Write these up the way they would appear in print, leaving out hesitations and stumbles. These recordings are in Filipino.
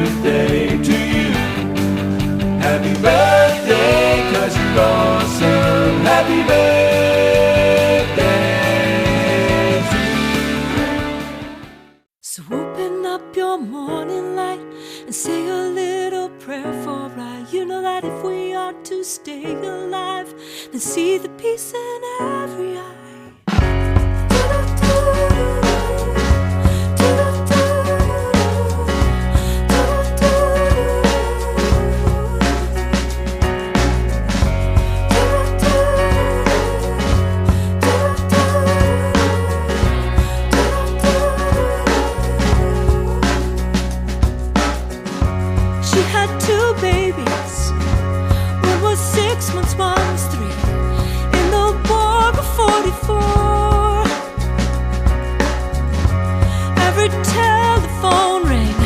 birthday to you. Happy birthday, 'cause you're awesome. Happy birthday to you. So open up your morning light and say a little prayer for I. You know that if we are to stay alive, then see the peace in every eye. She had 2 babies. One was 6 months, one was 3. In the war of 44, every telephone rang,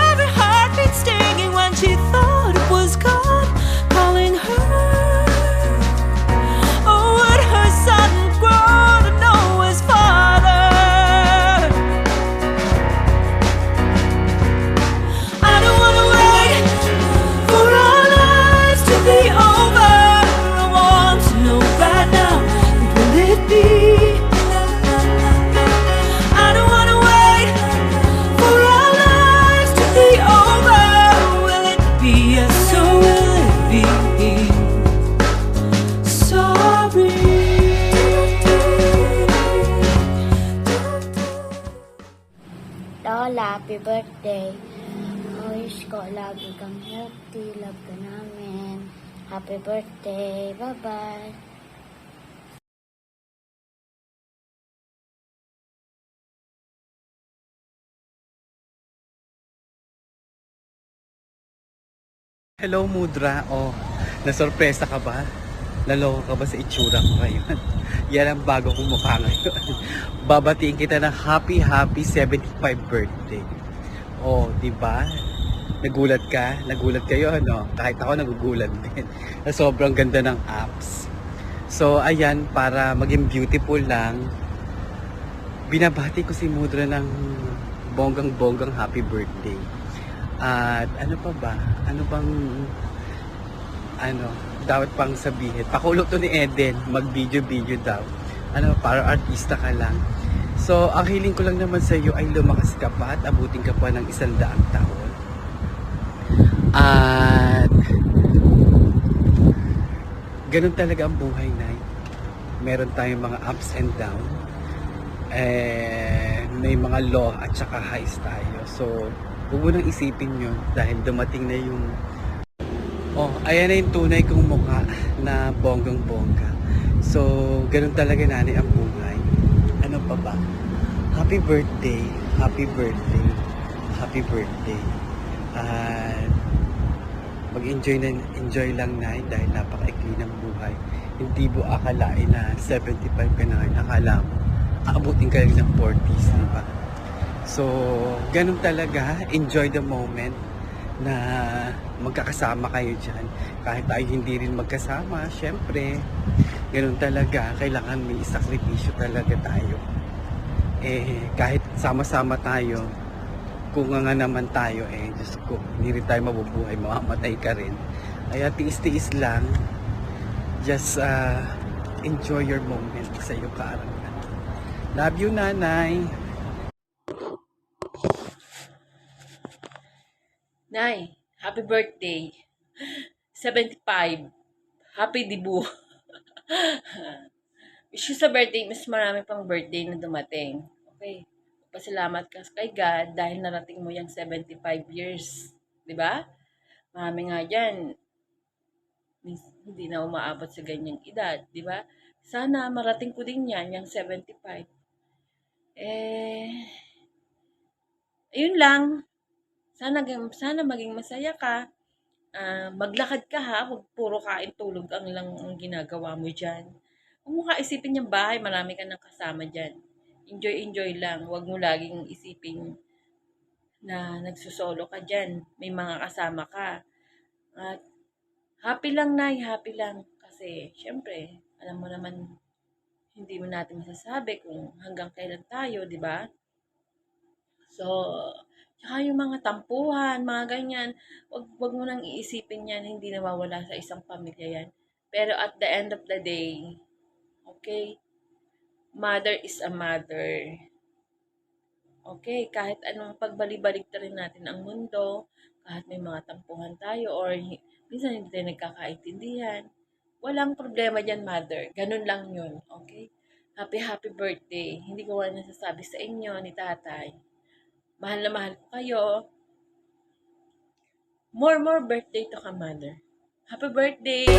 every heartbeat stinging when she thought it was God calling her. Oh, would her son grow to know his father? I don't wanna wait for our lives to be over. I want to know right now, will it be? I don't wanna wait for our lives to be over. Will it be? Yes, so will it be? Sorry. Lola, happy birthday. Wish ko lagi kang healthy. Love ka namin. Happy birthday. Bye-bye. Hello Mudra, nasorpresa ka ba? Naloko ka ba sa itsura ko ngayon? Yan ang bago kong mukha ngayon. Babatiin kita ng happy 75 birthday. Di ba? Nagulat ka? Nagulat kayo, ano? Kahit ako nagugulat din. Na sobrang ganda ng apps. So, ayan, para maging beautiful lang, binabati ko si Mudra ng bonggang-bonggang happy birthday. At ano pa ba? Ano bang dapat pang sabihin? Pakulot to ni Eden, mag-video daw. Para artista ka lang. So, ang hiling ko lang naman sa iyo ay lumakas ka pa at abutin ka pa ng 100 taon. At ganun talaga ang buhay, Nay. Meron tayong mga ups and down. May mga low at saka highs tayo. So, huwag mo nang isipin yun dahil dumating na yung ayan na yung tunay kong mukha na bonggang-bongga. So, ganun talaga nanay ang buhay. Ano pa ba? Happy birthday, happy birthday, happy birthday. At enjoy lang nay dahil napaka-ikli ng buhay. Hindi mo akalain na 75 ka na ngayon. Akala mo, aabutin ka lang ng 40s, diba? So, ganun talaga, enjoy the moment na magkakasama kayo dyan. Kahit tayo hindi rin magkasama, syempre, ganun talaga, kailangan may sakripisyo talaga tayo. Kahit sama-sama tayo, kung nga naman tayo, Diyos ko, hindi rin tayo mabubuhay, mamamatay ka rin. Kaya tiis-tiis lang, just enjoy your moment sa iyong kaarawan. Love you, nanay! Nay, happy birthday. 75. Happy debut. Wish you sa birthday, mas marami pang birthday na dumating. Okay. Pasalamat ka kay God dahil narating mo yung 75 years. 'Di ba? Marami nga dyan, hindi na umaabot sa ganyang edad. 'Di ba? Sana marating ko din yan, yung 75. Ayun lang. Sana maging masaya ka. Maglakad ka ha, huwag puro kain tulog ang ginagawa mo dyan. Huwag mo kaisipin yung bahay, marami ka nang kasama dyan. Enjoy lang, huwag mo laging isipin na nagsusolo ka dyan, may mga kasama ka. At happy lang nay, happy lang. Kasi syempre, alam mo naman, hindi mo natin masasabi kung hanggang kailan tayo, di ba? So, Tsaka yung mga tampuhan, mga ganyan, wag mo nang iisipin yan, hindi nawawala sa isang pamilya yan. Pero at the end of the day, okay, mother is a mother. Okay, kahit anong pagbalik-balik rin natin ang mundo, kahit may mga tampuhan tayo or minsan hindi tayo nagkakaintindihan, walang problema dyan, mother. Ganun lang yun, okay? Happy birthday. Hindi ko wala nasasabi sa inyo ni tatay. Mahal na mahal ko kayo. More birthday to ka, mother. Happy birthday!